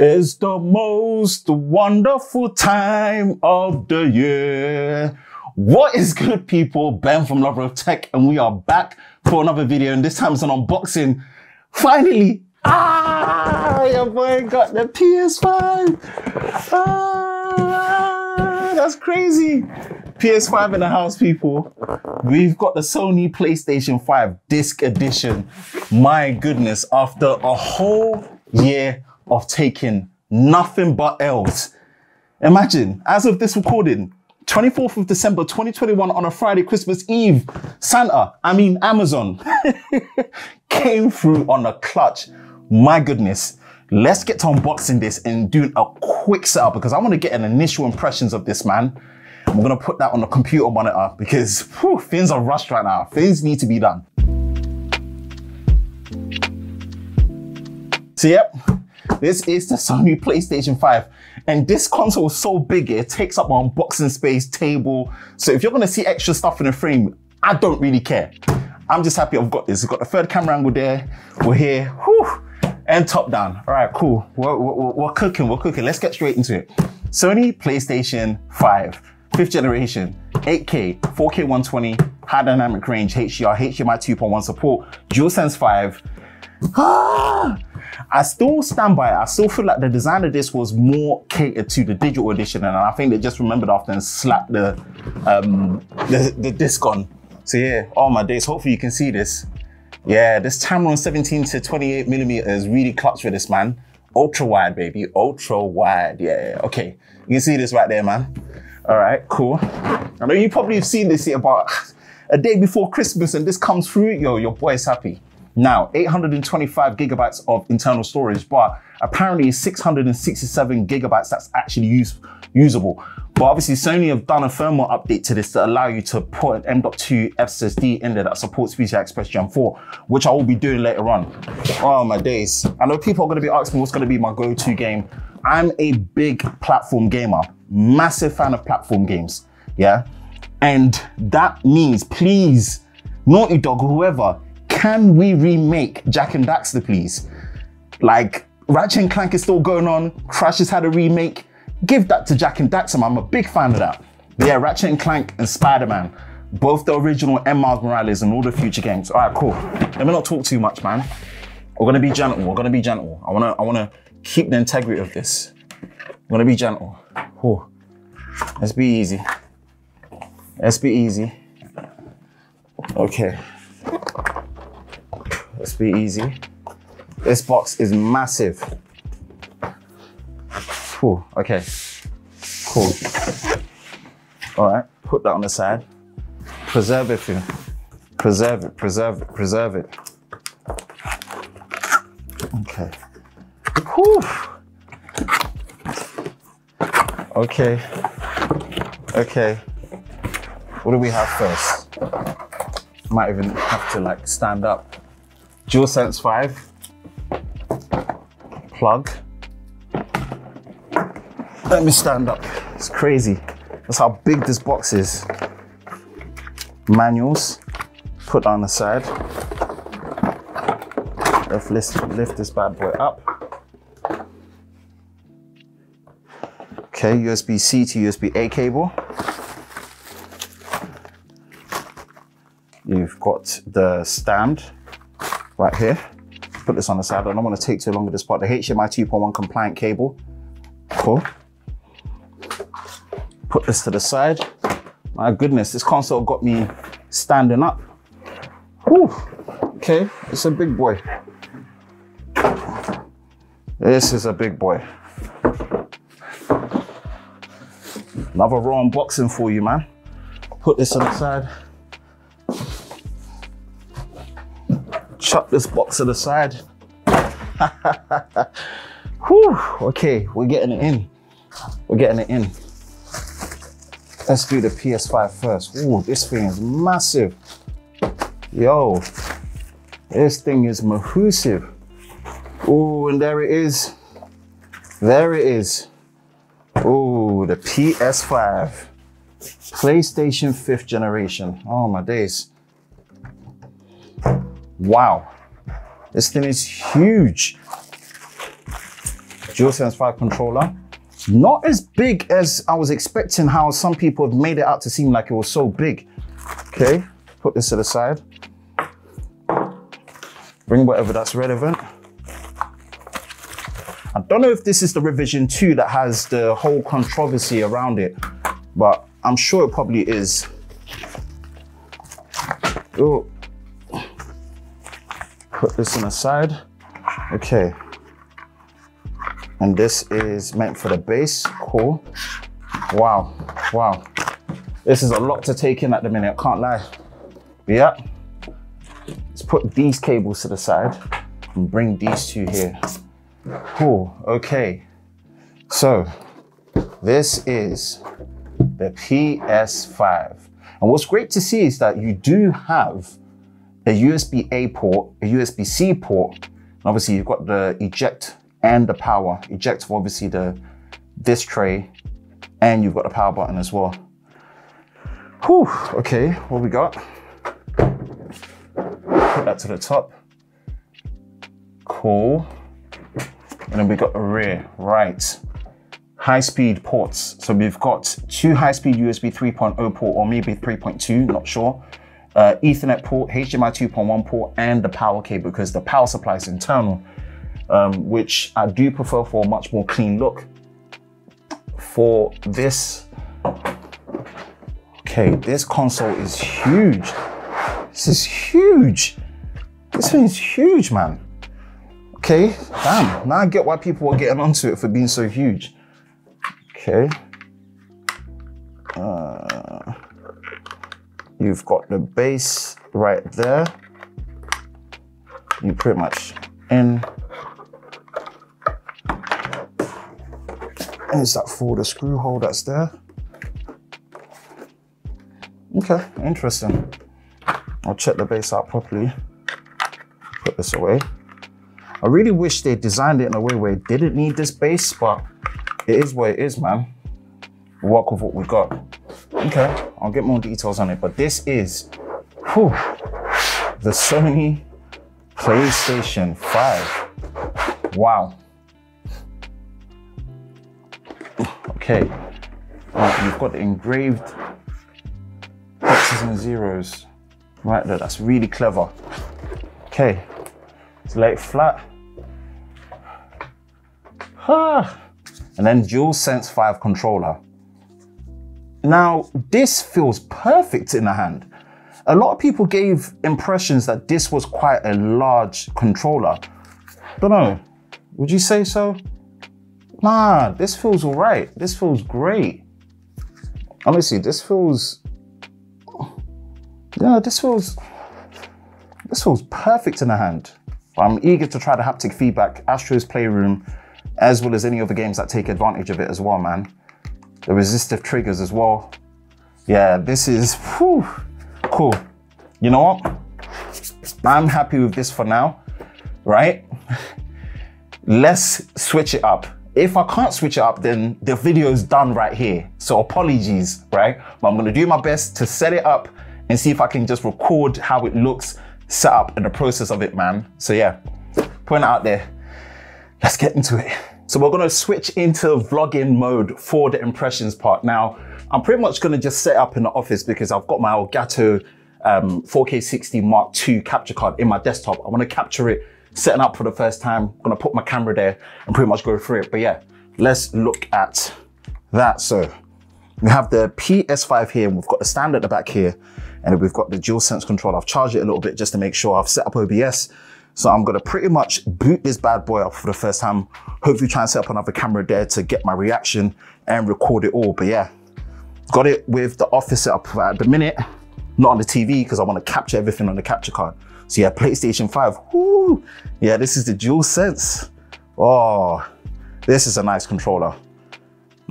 It's the most wonderful time of the year. What is good, people? Ben from Lover of Tech, and we are back for another video, and this time it's an unboxing. Finally, your boy got the PS5. That's crazy. PS5 in the house, people. We've got the Sony PlayStation 5 Disc Edition. My goodness, after a whole year of taking nothing but L's. Imagine, as of this recording, 24th of December 2021 on a Friday, Christmas Eve, Amazon came through on a clutch. My goodness. Let's get to unboxing this and doing a quick setup because I want to get an initial impressions of this, man. I'm going to put that on the computer monitor because things are rushed right now. Things need to be done. So yep, this is the Sony PlayStation 5. And this console is so big, it takes up my unboxing space, table. So if you're going to see extra stuff in the frame, I don't really care. I'm just happy I've got this. We've got the third camera angle there. We're here. Whew. And top down. All right, cool. We're cooking. Let's get straight into it. Sony PlayStation 5, 5th generation, 8K, 4K 120, high dynamic range, HDR, HDMI 2.1 support, DualSense 5. I still stand by it. I still feel like the design of this was more catered to the digital edition, and I think they just remembered after and slapped the disc on. So yeah, oh my days. Hopefully you can see this. Yeah, this Tamron 17 to 28mm is really clutch for this, man. Ultra wide, baby, ultra wide. Yeah, okay. You can see this right there, man. All right, cool. I know you probably have seen this here about a day before Christmas, and this comes through. Yo, your boy's happy. Now, 825 gigabytes of internal storage, but apparently 667 gigabytes that's actually usable. But obviously Sony have done a firmware update to this to allow you to put an M.2 SSD in there that supports PCI Express Gen 4, which I will be doing later on. Oh my days. I know people are gonna be asking me what's gonna be my go-to game. I'm a big platform gamer, massive fan of platform games, yeah? And that means, please, Naughty Dog, whoever, can we remake Jak and Daxter, please? Like, Ratchet and Clank is still going on, Crash has had a remake. Give that to Jak and Daxter, man. I'm a big fan of that. But yeah, Ratchet and Clank and Spider-Man, both the original and Miles Morales and all the future games. All right, cool. Let me not talk too much, man. We're gonna be gentle. We're gonna be gentle. I wanna keep the integrity of this. We're gonna be gentle. Ooh. Let's be easy. Let's be easy. Okay. Let's be easy. This box is massive. Cool, okay, cool. All right, put that on the side. Preserve it, Finn. Preserve it, preserve it, preserve it. Okay. Whew. Okay, okay. What do we have first? Might even have to like stand up. DualSense 5. Plug. Let me stand up. It's crazy. That's how big this box is. Manuals. Put on the side. Let's lift this bad boy up. Okay, USB-C to USB-A cable. You've got the stand right here. Put this on the side. I don't want to take too long with this part. The HDMI 2.1 compliant cable. Cool. Put this to the side. My goodness, this console got me standing up. Whew. Okay, it's a big boy. This is a big boy. Another raw unboxing for you, man. Put this on the side. Chuck this box to the side. Whew. Okay, we're getting it in. We're getting it in. Let's do the PS5 first. Ooh, this thing is massive. Yo, this thing is massive. Ooh, and there it is. There it is. Ooh, the PS5. PlayStation 5th generation. Oh my days. Wow. This thing is huge. DualSense 5 controller. Not as big as I was expecting, how some people have made it out to seem like it was so big. Okay, put this to the side. Bring whatever that's relevant. I don't know if this is the revision 2 that has the whole controversy around it, but I'm sure it probably is. Oh. Put this on the side. Okay. And this is meant for the base. Cool. Wow. Wow. This is a lot to take in at the minute, I can't lie. But yeah. Let's put these cables to the side and bring these two here. Cool. Okay. So this is the PS5. And what's great to see is that you do have a USB-A port, a USB-C port, and obviously you've got the eject and the power. Eject for obviously this tray, and you've got the power button as well. Whew, okay, what we got? Put that to the top. Cool. And then we got the rear, right. High-speed ports. So we've got 2 high-speed USB 3.0 port, or maybe 3.2, not sure. Ethernet port, HDMI 2.1 port, and the power cable, because the power supply is internal, which I do prefer for a much more clean look. For this, okay, this console is huge. This is huge. This thing is huge, man. Okay, damn, now I get why people are getting onto it for being so huge. Okay. You've got the base right there. You pretty much in. Is that for the screw hole that's there? Okay, interesting. I'll check the base out properly. Put this away. I really wish they designed it in a way where it didn't need this base, but it is what it is, man. We'll work with what we got. Okay, I'll get more details on it, but this is the Sony PlayStation 5. Wow. Okay, you've got the engraved X's and zeros right there. That's really clever. Okay, let's lay it flat. And then DualSense 5 controller. Now, this feels perfect in the hand. A lot of people gave impressions that this was quite a large controller. Don't know, would you say so? Nah, this feels all right. This feels great. Honestly, this feels, yeah, this feels perfect in the hand. I'm eager to try the haptic feedback, Astro's Playroom, as well as any other games that take advantage of it as well, man. The resistive triggers as well. Yeah, this is cool. You know what? I'm happy with this for now, right? Let's switch it up. If I can't switch it up, then the video is done right here. So apologies, right? But I'm gonna do my best to set it up and see if I can just record how it looks set up and the process of it, man. So yeah, putting it out there. Let's get into it. So we're gonna switch into vlogging mode for the impressions part. Now, I'm pretty much gonna just set up in the office because I've got my Elgato 4K 60 Mark II capture card in my desktop. I wanna capture it, setting up for the first time. I'm gonna put my camera there and pretty much go through it. But yeah, let's look at that. So we have the PS5 here, and we've got the stand at the back here, and then we've got the DualSense controller. I've charged it a little bit just to make sure I've set up OBS. So I'm gonna pretty much boot this bad boy up for the first time. Hopefully try and set up another camera there to get my reaction and record it all. But yeah, got it with the office set up at the minute, not on the TV because I wanna capture everything on the capture card. So yeah, PlayStation 5, woo! Yeah, this is the DualSense. Oh, this is a nice controller.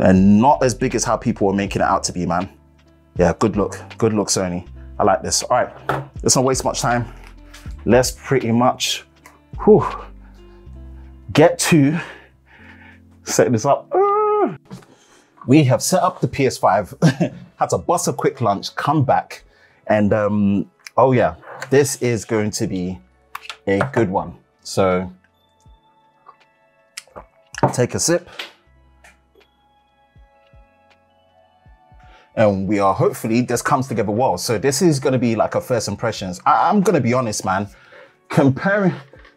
And not as big as how people are making it out to be, man. Yeah, good look, Sony. I like this. All right, let's not waste much time. Let's pretty much get to setting this up. We have set up the PS5, had to bust a quick lunch, come back, and oh yeah, this is going to be a good one. So to Take a sip. And we are hopefully this comes together well. So this is going to be like a first impressions. I'm going to be honest, man.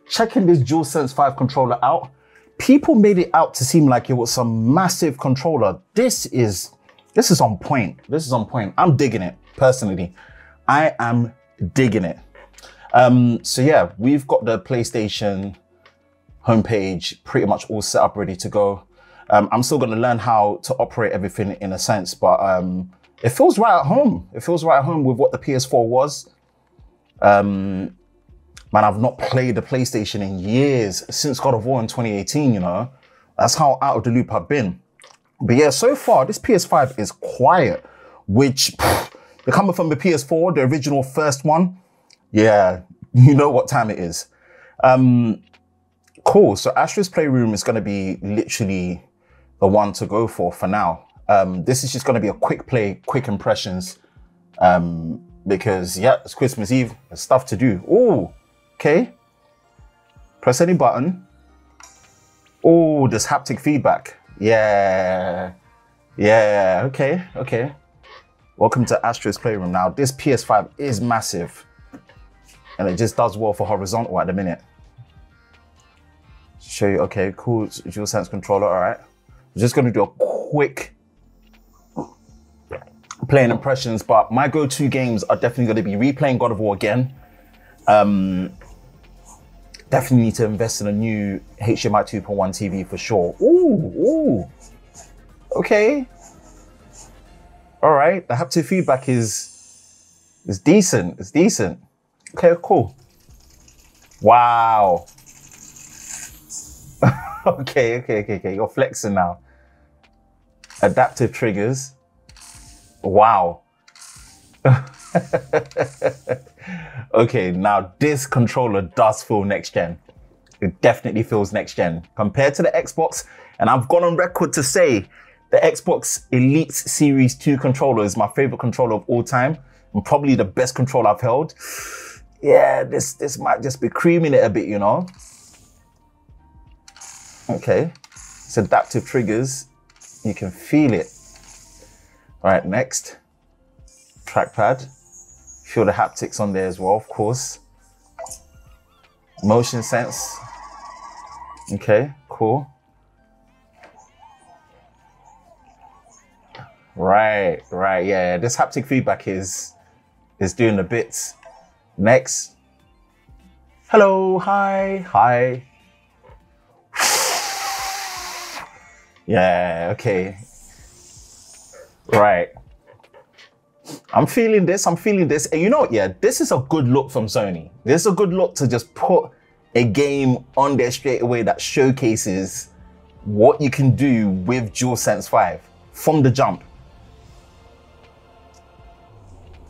Checking this DualSense 5 controller out, people made it out to seem like it was some massive controller. This is on point. This is on point. I'm digging it personally. I am digging it. So yeah, we've got the PlayStation homepage pretty much all set up, ready to go. I'm still going to learn how to operate everything in a sense, but it feels right at home. It feels right at home with what the PS4 was. Man, I've not played the PlayStation in years, since God of War in 2018, you know. That's how out of the loop I've been. But yeah, so far, this PS5 is quiet, which, they're coming from the PS4, the original first one. Yeah, you know what time it is. Cool, so Astra's Playroom is going to be literally the one to go for now. This is just going to be a quick play, quick impressions, because yeah, it's Christmas Eve, there's stuff to do. Oh, okay. Press any button. Oh, there's haptic feedback. Yeah, yeah, okay, okay. Welcome to Astra's Playroom. Now, this PS5 is massive, and it just does well for horizontal at the minute. Show you, okay, cool, DualSense controller, all right. I'm just gonna do a quick playing impressions, but my go-to games are definitely gonna be replaying God of War again. Definitely need to invest in a new HDMI 2.1 TV for sure. Ooh, ooh, okay. All right, the haptic feedback is decent, it's decent. Okay, cool. Wow. Okay, you're flexing now. Adaptive triggers. Wow. Okay, now this controller does feel next gen. It definitely feels next gen compared to the Xbox. And I've gone on record to say the Xbox Elite Series 2 controller is my favorite controller of all time and probably the best controller I've held. Yeah, this might just be creaming it a bit, you know? Okay, it's adaptive triggers. You can feel it. All right, next. Trackpad. Feel the haptics on there as well, of course. Motion sense. Okay, cool. Right, yeah. This haptic feedback is doing the bits. Next. Hello, hi. Yeah, okay. Right. I'm feeling this. And you know what, yeah, this is a good look from Sony. This is a good look to just put a game on there straight away that showcases what you can do with DualSense 5 from the jump.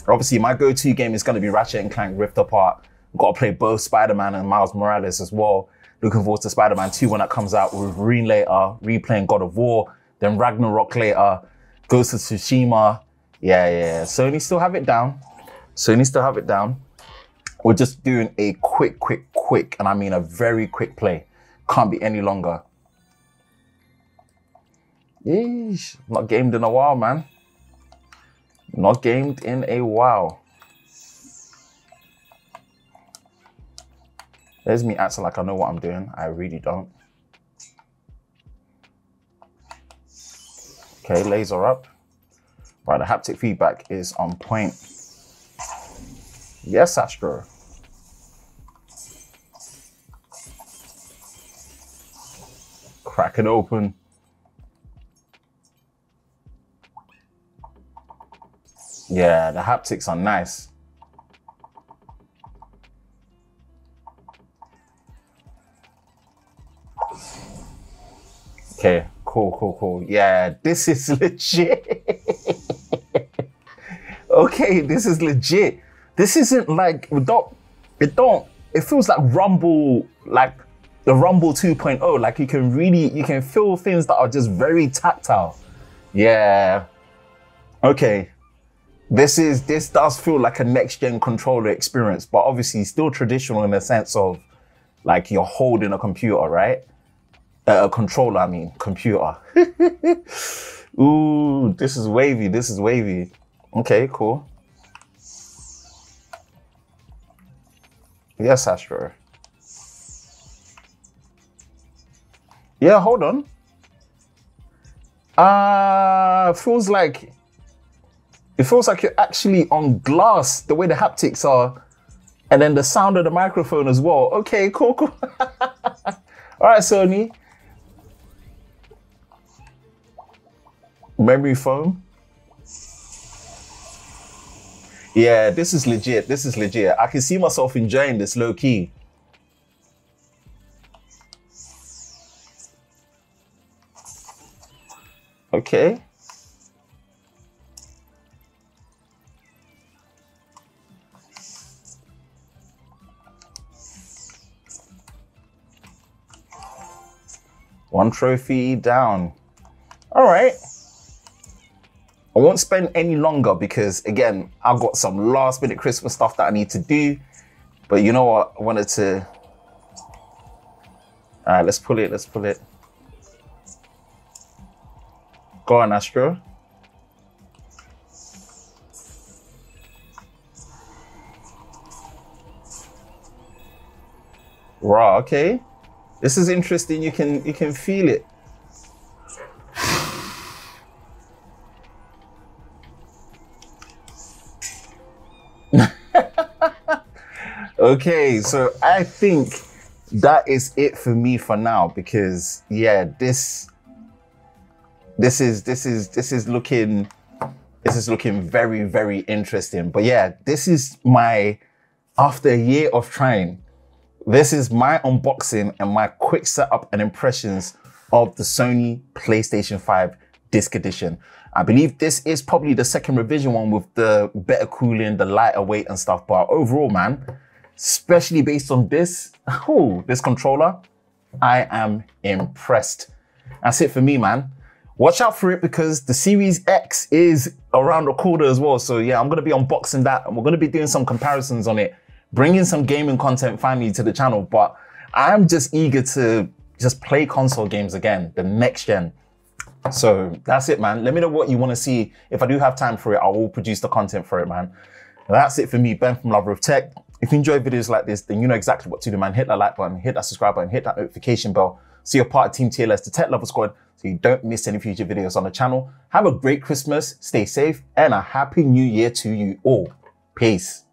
Obviously, my go-to game is going to be Ratchet & Clank Rift Apart. I've got to play both Spider-Man and Miles Morales as well. Looking forward to Spider-Man 2 when that comes out, with Wolverine later, replaying God of War, then Ragnarok later, Ghost of Tsushima. Yeah. Sony still have it down. We're just doing a quick, and I mean a very quick play. Can't be any longer. Yeesh, not gamed in a while, man. Not gamed in a while. There's me acting like I know what I'm doing. I really don't. Okay, laser up. Right, the haptic feedback is on point. Yes, Astro. Crack it open. Yeah, the haptics are nice. Okay, cool. Yeah, this is legit. Okay, this is legit. This isn't like, it feels like Rumble, like the Rumble 2.0. Like you can feel things that are just very tactile. Yeah. Okay. This does feel like a next-gen controller experience, but obviously still traditional in the sense of like you're holding a computer, right? Controller, I mean, computer. Ooh, this is wavy, this is wavy. Okay, cool. Yes, Astro. Yeah, hold on. It feels like you're actually on glass, the way the haptics are, and then the sound of the microphone as well. Okay, cool, cool. All right, Sony. Memory foam. Yeah, this is legit. This is legit. I can see myself enjoying this low key. Okay. One trophy down. All right. I won't spend any longer because, again, I've got some last minute Christmas stuff that I need to do. But you know what? I wanted to... All right, let's pull it. Let's pull it. Go on, Astro. Raw, okay. This is interesting. You can feel it. Okay, so I think that is it for me for now because yeah, this is looking very, very interesting. But yeah, this is my, after a year of trying, this is my unboxing and my quick setup and impressions of the Sony PlayStation 5 Disc Edition. I believe this is probably the second revision one with the better cooling, the lighter weight and stuff. But overall, man, especially based on this, this controller, I am impressed. That's it for me, man. Watch out for it because the Series X is around the corner as well. So yeah, I'm going to be unboxing that and we're going to be doing some comparisons on it, bringing some gaming content finally to the channel. But I'm just eager to just play console games again, the next gen. So that's it, man. Let me know what you want to see. If I do have time for it, I will produce the content for it, man. That's it for me, Ben from Lover of Tech. If you enjoy videos like this, then you know exactly what to do, man. Hit that like button, hit that subscribe button, hit that notification bell. So you're part of Team TLS, the Tech Lover Squad, so you don't miss any future videos on the channel. Have a great Christmas, stay safe, and a happy new year to you all. Peace.